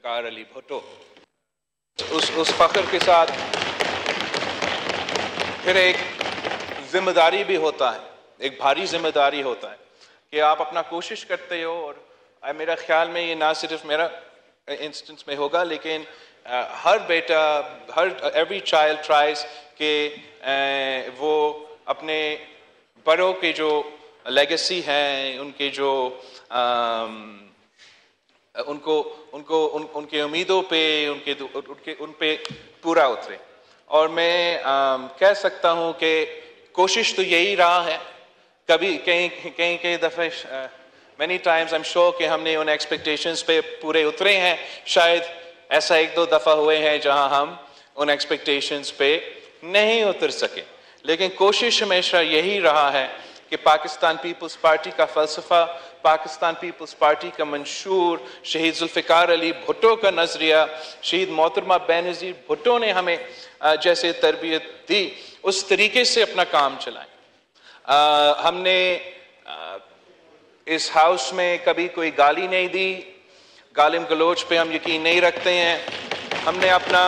ذوالفقار علی بھٹو. اس فخر کے ساتھ پھر ایک ذمہ داری بھی ہوتا ہے, ایک بھاری ذمہ داری ہوتا ہے کہ آپ اپنا کوشش کرتے ہو. اور میرا خیال میں یہ نہ صرف میرا انسٹنس میں ہوگا لیکن ہر بیٹا, ایوری چائلڈ ٹرائز کہ وہ اپنے بڑوں کے جو لیگیسی ہیں, ان کے جو ان کے امیدوں پہ ان پہ پورا اترے. اور میں کہہ سکتا ہوں کہ کوشش تو یہی رہا ہے. کبھی کئی دفعے many times I'm sure کہ ہم نے ان ایکسپیکٹیشنز پہ پورے اترے ہیں. شاید ایسا ایک دو دفعہ ہوئے ہیں جہاں ہم ان ایکسپیکٹیشنز پہ نہیں اتر سکے, لیکن کوشش ہمیشہ یہی رہا ہے کہ پاکستان پیپلز پارٹی کا فلسفہ, پاکستان پیپلز پارٹی کا منشور, شہید ذوالفقار علی بھٹو کا نظریہ, شہید محترمہ بینظیر بھٹو نے ہمیں جیسے تربیت دی, اس طریقے سے اپنا کام چلائیں. ہم نے اس ہاؤس میں کبھی کوئی گالی نہیں دی, گالم گلوچ پہ ہم یقین نہیں رکھتے ہیں. ہم نے اپنا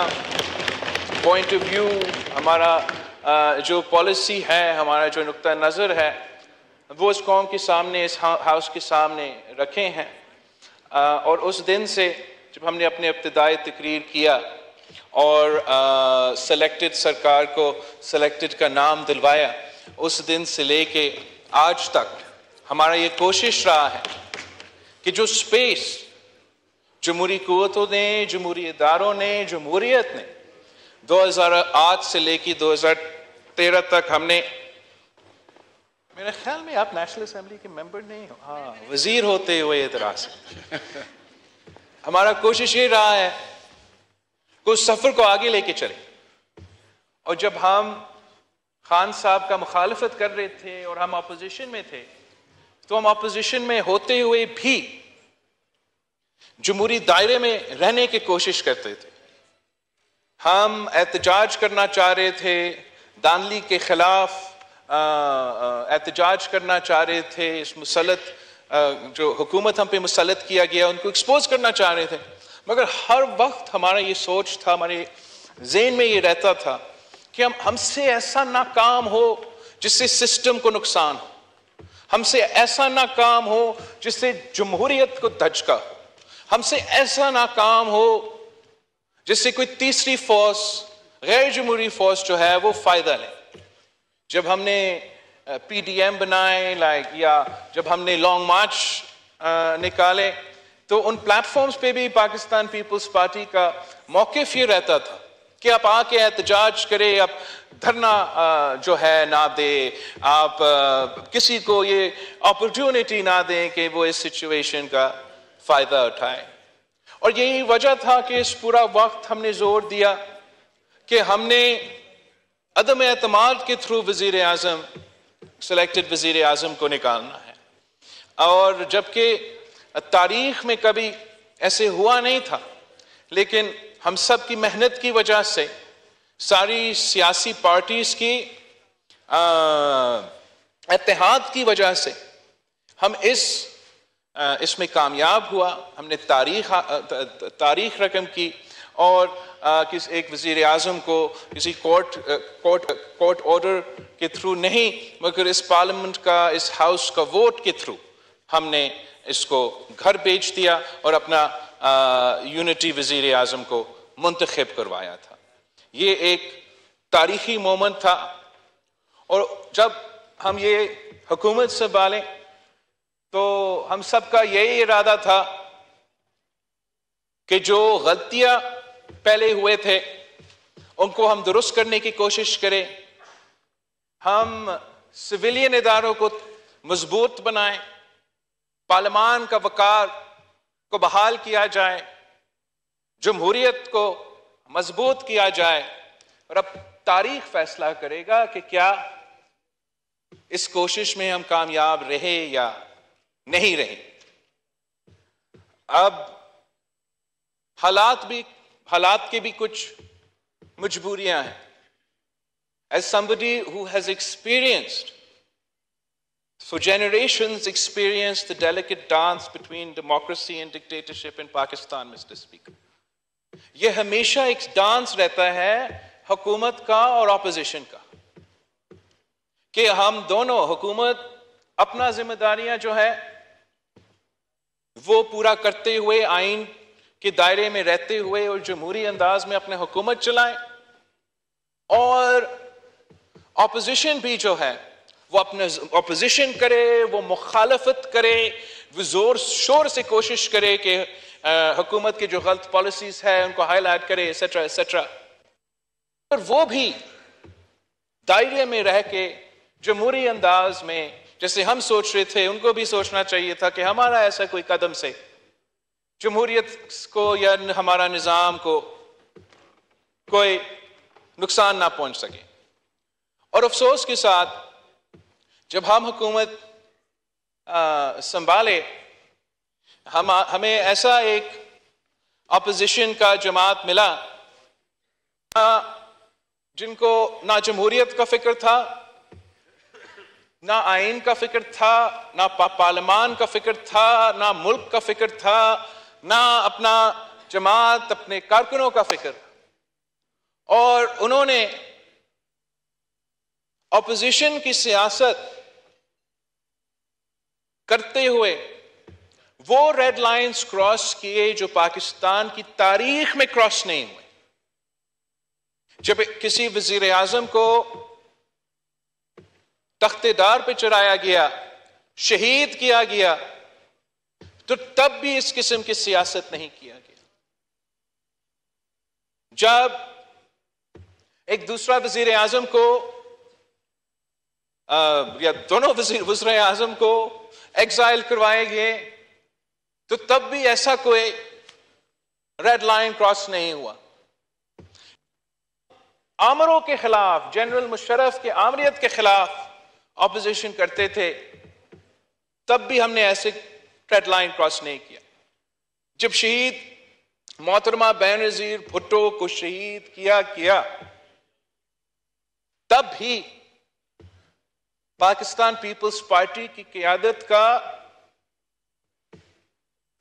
پوائنٹ آف ویو, ہمارا جو پالیسی ہے, ہمارا جو نقطہ نظر ہے, وہ اس قوم کے سامنے, اس ہاؤس کے سامنے رکھے ہیں. اور اس دن سے جب ہم نے اپنے ابتدائی تقریر کیا اور سلیکٹڈ سرکار کو سلیکٹڈ کا نام دلوایا, اس دن سے لے کے آج تک ہمارا یہ کوشش رہا ہے کہ جو سپیس جمہوری قوتوں نے, جمہوری اداروں نے, جمہوریت نے 2008 سے لے کے 2013 تک ہم نے, میرے خیال میں آپ نیشنل اسمبلی کے ممبر نہیں ہو, ہاں وزیر ہوتے ہوئے اعتراض, ہمارا کوشش یہ رہا ہے کہ اس سفر کو آگے لے کے چلے. اور جب ہم خان صاحب کا مخالفت کر رہے تھے اور ہم اپوزیشن میں تھے, تو ہم اپوزیشن میں ہوتے ہوئے بھی جمہوری دائرے میں رہنے کی کوشش کرتے تھے. ہم احتجاج کرنا چاہ رہے تھے, دانلی کے خلاف احتجاج کرنا چاہ رہے تھے, اس مسلط جو حکومت ہم پہ مسلط کیا گیا ان کو ایکسپوز کرنا چاہ رہے تھے. مگر ہر وقت ہمارا یہ سوچ تھا, ہمارے ذہن میں یہ رہتا تھا کہ ہم سے ایسا نہ کام ہو جس سے سسٹم کو نقصان ہو, ہم سے ایسا نہ کام ہو جس سے جمہوریت کو دھچکا ہو, ہم سے ایسا نہ کام ہو جس سے کوئی تیسری فورس, غیر جمہوری فورس جو ہے وہ فائدہ لے. جب ہم نے پی ڈی ایم بنائے یا جب ہم نے لانگ مارچ نکالے, تو ان پلیٹ فارمز پہ بھی پاکستان پیپلز پارٹی کا موقف یہ رہتا تھا کہ آپ آ کے احتجاج کریں, آپ دھرنا جو ہے نہ دے, آپ کسی کو یہ اپرچونٹی نہ دیں کہ وہ اس سچویشن کا فائدہ اٹھائے. اور یہی وجہ تھا کہ اس پورا وقت ہم نے زور دیا کہ ہم نے عدم اعتماد کے تھرو وزیر اعظم, سلیکٹڈ وزیر اعظم کو نکالنا ہے. اور جبکہ تاریخ میں کبھی ایسے ہوا نہیں تھا, لیکن ہم سب کی محنت کی وجہ سے, ساری سیاسی پارٹیز کی اتحاد کی وجہ سے ہم اس میں کامیاب ہوا. ہم نے تاریخ رقم کی اور ایک وزیر اعظم کو کسی کورٹ آرڈر کے تھرو نہیں, مگر اس پارلیمنٹ کا, اس ہاؤس کا ووٹ کے تھرو ہم نے اس کو گھر بھیج دیا اور اپنا یونٹی وزیر اعظم کو منتخب کروایا تھا. یہ ایک تاریخی مومنٹ تھا. اور جب ہم یہ حکومت سنبھالیں تو ہم سب کا یہی ارادہ تھا کہ جو غلطیاں پہلے ہوئے تھے ان کو ہم درست کرنے کی کوشش کریں, ہم سویلین اداروں کو مضبوط بنائیں, پارلیمان کا وقار کو بحال کیا جائے, جمہوریت کو مضبوط کیا جائے. اور اب تاریخ فیصلہ کرے گا کہ کیا اس کوشش میں ہم کامیاب رہے یا نہیں رہے. اب حالات کی بھی کچھ مجبوریاں ہیں. As somebody who has experienced For generations experienced the delicate dance between democracy and dictatorship in Pakistan, Mr. Speaker. یہ ہمیشہ ایک ڈانس رہتا ہے حکومت کا اور اپوزیشن کا کہ ہم دونوں حکومت اپنا ذمہ داریاں جو ہے وہ پورا کرتے ہوئے آئین کے دائرے میں رہتے ہوئے اور جمہوری انداز میں اپنے حکومت چلائیں اور اپوزیشن بھی جو ہے وہ اپنے اپوزیشن کرے وہ مخالفت کرے وہ زور شور سے کوشش کرے کہ حکومت کے جو غلط پالیسیز ہے ان کو ہائی لائٹ کرے ایسیٹرا ایسیٹرا اور وہ بھی دائرے میں رہ کے جمہوری انداز میں جیسے ہم سوچ رہے تھے ان کو بھی سوچنا چاہیے تھا کہ ہمارا ایسا کوئی قدم سے جمہوریت کو یا ہمارا نظام کو کوئی نقصان نہ پہنچ سکے. اور افسوس کے ساتھ جب ہم حکومت سنبھالے ہمیں ایسا ایک اپوزیشن کا جماعت ملا جن کو نہ جمہوریت کا فکر تھا نہ آئین کا فکر تھا نہ پارلیمان کا فکر تھا نہ ملک کا فکر تھا نہ اپنا جماعت اپنے کارکنوں کا فکر اور انہوں نے اپوزیشن کی سیاست کرتے ہوئے وہ ریڈ لائنز کراس کیے جو پاکستان کی تاریخ میں کراس نہیں ہوئے. جب کسی وزیر اعظم کو تخت دار پہ چڑھایا گیا شہید کیا گیا تو تب بھی اس قسم کی سیاست نہیں کیا گیا. جب ایک دوسرا وزیر اعظم کو یا دونوں وزیر اعظم کو ایگزائل کروائے گئے تو تب بھی ایسا کوئی ریڈ لائن کراس نہیں ہوا. آمروں کے خلاف جنرل مشرف کے آمریت کے خلاف اپوزیشن کرتے تھے تب بھی ہم نے ایسے ریڈ لائن کراس نہیں کیا. جب شہید محترمہ بینظیر بھٹو کو شہید کیا تب بھی پاکستان پیپلز پارٹی کی قیادت کا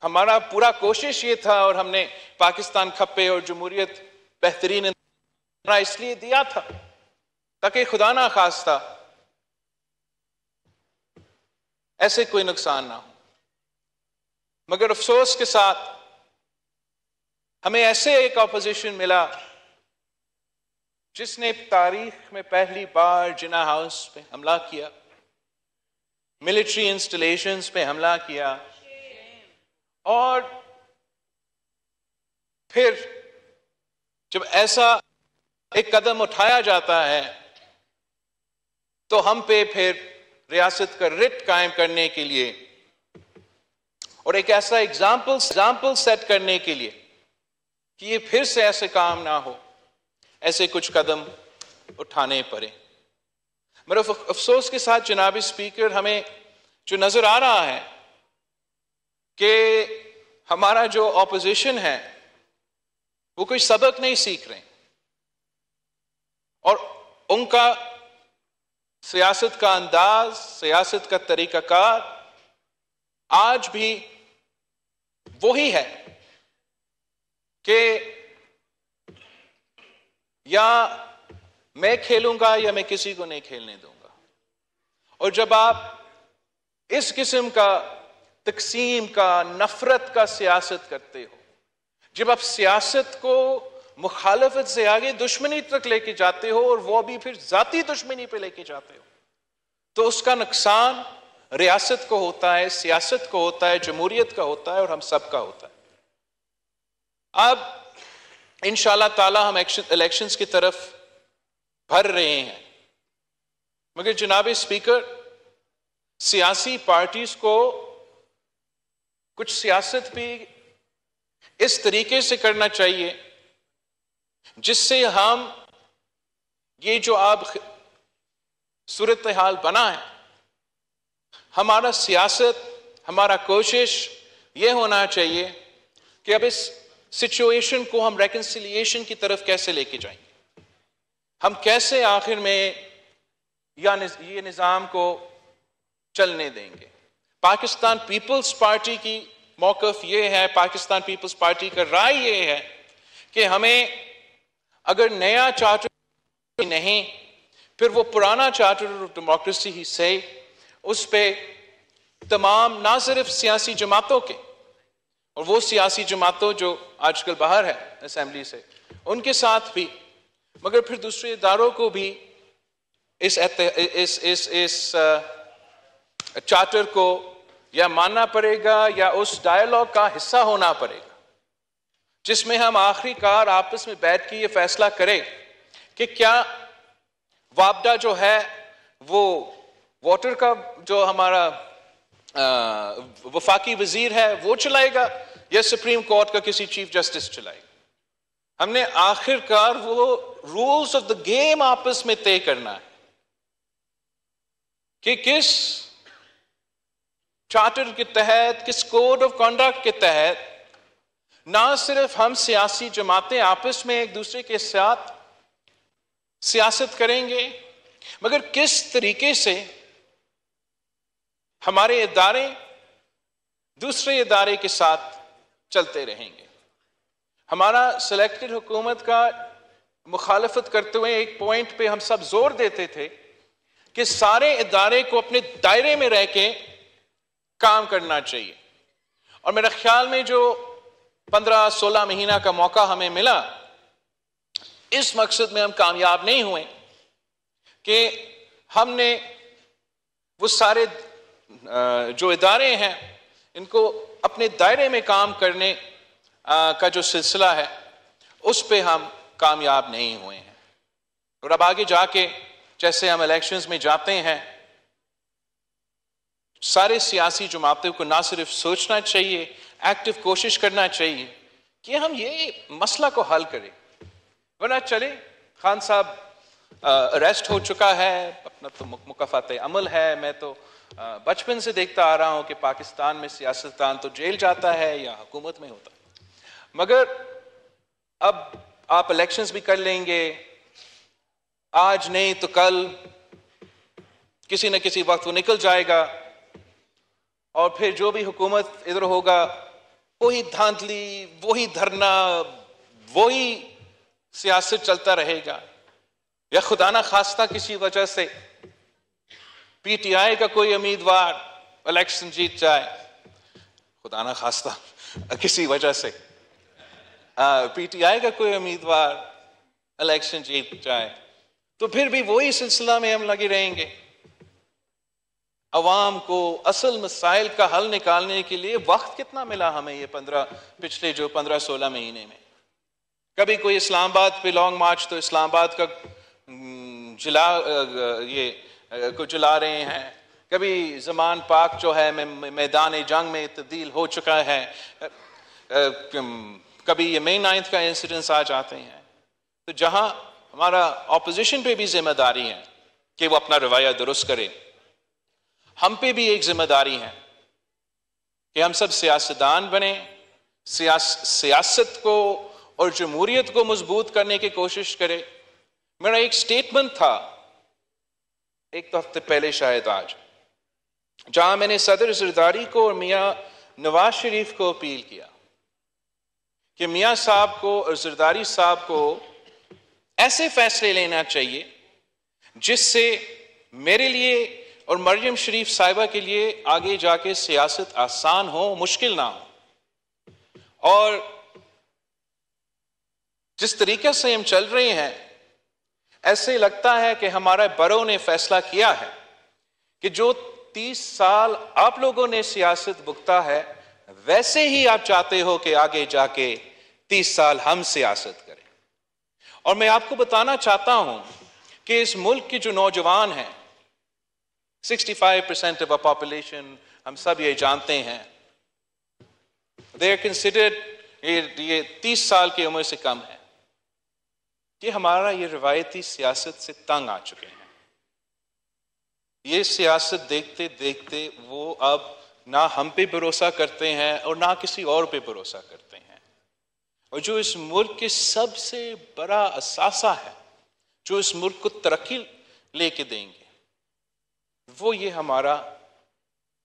ہمارا پورا کوشش یہ تھا اور ہم نے پاکستان کھپے اور جمہوریت بہترین اس لیے دیا تھا تاکہ خدا نہ خواستہ ایسے کوئی نقصان نہ ہو. مگر افسوس کے ساتھ ہمیں ایسے ایک اپوزیشن ملا جس نے تاریخ میں پہلی بار جنا ہاؤس پہ حملہ کیا ملٹری انسٹالیشنز پہ حملہ کیا اور پھر جب ایسا ایک قدم اٹھایا جاتا ہے تو ہم پہ پھر ریاست کا رٹ قائم کرنے کے لیے اور ایک ایسا ایگزامپل سیٹ کرنے کے لیے کہ یہ پھر سے ایسے کام نہ ہو ایسے کچھ قدم اٹھانے پڑے. میرا افسوس کے ساتھ جناب اسپیکر ہمیں جو نظر آ رہا ہے کہ ہمارا جو اپوزیشن ہے وہ کوئی سبق نہیں سیکھ رہے اور ان کا سیاست کا انداز سیاست کا طریقہ کار آج بھی وہی ہے کہ یا میں کھیلوں گا یا میں کسی کو نہیں کھیلنے دوں گا. اور جب آپ اس قسم کا تقسیم کا نفرت کا سیاست کرتے ہو جب آپ سیاست کو مخالفت سے آگے دشمنی تک لے کے جاتے ہو اور وہ بھی پھر ذاتی دشمنی پہ لے کے جاتے ہو تو اس کا نقصان ریاست کو ہوتا ہے سیاست کو ہوتا ہے جمہوریت کا ہوتا ہے اور ہم سب کا ہوتا ہے. اب انشاءاللہ تعالی ہم الیکشنز کی طرف بڑھ رہے ہیں مگر جناب اسپیکر سیاسی پارٹیز کو کچھ سیاست بھی اس طریقے سے کرنا چاہیے جس سے ہم یہ جو اب صورتحال بنا ہے ہمارا سیاست ہمارا کوشش یہ ہونا چاہیے کہ اب اس سچویشن کو ہم ریکنسیلیشن کی طرف کیسے لے کے جائیں گے ہم کیسے آخر میں یہ نظام کو چلنے دیں گے. پاکستان پیپلز پارٹی کی موقف یہ ہے، پاکستان پیپلز پارٹی کا رائے یہ ہے کہ ہمیں اگر نیا چارٹر نہیں، پھر وہ پرانا چارٹر آف ڈیموکریسی ہی صحیح، اس پہ تمام نہ صرف سیاسی جماعتوں کے اور وہ سیاسی جماعتوں جو آج کل باہر ہے اسمبلی سے، ان کے ساتھ بھی، مگر پھر دوسرے اداروں کو بھی اس چارٹر کو یا ماننا پڑے گا یا اس ڈائیلاگ کا حصہ ہونا پڑے گا، جس میں ہم آخری کار آپس میں بیٹھ کے یہ فیصلہ کریں کہ کیا وابڈا جو ہے وہ واٹر کا جو ہمارا وفاقی وزیر ہے وہ چلائے گا یا سپریم کورٹ کا کسی چیف جسٹس چلائے گا. ہم نے آخر کار وہ رولز آف دا گیم آپس میں طے کرنا ہے کہ کس چارٹر کے تحت، کس کوڈ آف کنڈکٹ کے تحت نہ صرف ہم سیاسی جماعتیں آپس میں ایک دوسرے کے ساتھ سیاست کریں گے، مگر کس طریقے سے ہمارے ادارے دوسرے ادارے کے ساتھ چلتے رہیں گے. ہمارا سلیکٹڈ حکومت کا مخالفت کرتے ہوئے ایک پوائنٹ پہ ہم سب زور دیتے تھے کہ سارے ادارے کو اپنے دائرے میں رہ کے کام کرنا چاہیے، اور میرا خیال میں جو 15-16 مہینہ کا موقع ہمیں ملا، اس مقصد میں ہم کامیاب نہیں ہوئے کہ ہم نے وہ سارے جو ادارے ہیں ان کو اپنے دائرے میں کام کرنے کا جو سلسلہ ہے اس پہ ہم کامیاب نہیں ہوئے ہیں. اور اب آگے جا کے جیسے ہم الیکشنز میں جاتے ہیں، سارے سیاسی جماعتوں کو نہ صرف سوچنا چاہیے، ایکٹیو کوشش کرنا چاہیے کہ ہم یہ مسئلہ کو حل کریں، ورنہ چلے خان صاحب اریسٹ ہو چکا ہے، اپنا تو مکافات عمل ہے. میں تو بچپن سے دیکھتا آ رہا ہوں کہ پاکستان میں سیاستدان تو جیل جاتا ہے یا حکومت میں ہوتا، مگر اب آپ الیکشنز بھی کر لیں گے، آج نہیں تو کل کسی نہ کسی وقت وہ نکل جائے گا، اور پھر جو بھی حکومت ادھر ہوگا وہی دھاندلی، وہی دھرنا، وہی سیاست چلتا رہے گا. یا خدا نہ خواستہ کسی وجہ سے پی ٹی آئی کا کوئی امیدوار الیکشن جیت جائے، خدا نہ خواستہ کسی وجہ سے پی ٹی آئی کا کوئی امیدوار الیکشن جیت جائے، تو پھر بھی وہی سلسلہ میں ہم لگے رہیں گے. عوام کو اصل مسائل کا حل نکالنے کے لیے وقت کتنا ملا ہمیں یہ پچھلے جو 15-16 مہینے میں؟ کبھی کوئی اسلام آباد پہ لانگ مارچ تو اسلام آباد کا جلا رہے ہیں، کبھی زمان پاک جو ہے میدان جنگ میں تبدیل ہو چکا ہے، کبھی یہ مئی 9 کا انسیڈنس آ جاتے ہیں. تو جہاں ہمارا اپوزیشن پہ بھی ذمہ داری ہے کہ وہ اپنا رویہ درست کرے، ہم پہ بھی ایک ذمہ داری ہے کہ ہم سب سیاستدان بنیں، سیاست کو اور جمہوریت کو مضبوط کرنے کی کوشش کرے. میرا ایک سٹیٹمنٹ تھا ایک ہفتے پہلے شاید آج، جہاں میں نے صدر زرداری کو اور میاں نواز شریف کو اپیل کیا کہ میاں صاحب کو اور زرداری صاحب کو ایسے فیصلے لینا چاہیے جس سے میرے لیے اور مریم شریف صاحبہ کے لیے آگے جا کے سیاست آسان ہو، مشکل نہ ہو. اور جس طریقے سے ہم چل رہے ہیں، ایسے لگتا ہے کہ ہمارا برو نے فیصلہ کیا ہے کہ جو 30 سال آپ لوگوں نے سیاست بھگتا ہے، ویسے ہی آپ چاہتے ہو کہ آگے جا کے 30 سال ہم سیاست کریں. اور میں آپ کو بتانا چاہتا ہوں کہ اس ملک کے جو نوجوان ہیں، 65% of our population، ہم سب یہ جانتے ہیں، they are considered، یہ 30 سال کی عمر سے کم ہے، کہ ہمارا یہ روایتی سیاست سے تنگ آ چکے ہیں. یہ سیاست دیکھتے دیکھتے وہ اب نہ ہم پہ بھروسہ کرتے ہیں اور نہ کسی اور پہ بھروسہ کرتے ہیں. اور جو اس ملک کے سب سے بڑا اثاثہ ہے، جو اس ملک کو ترقی لے کے دیں گے، وہ یہ ہمارا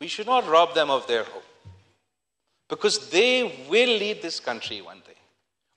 We should not rob them of their hope because they will lead this country one day.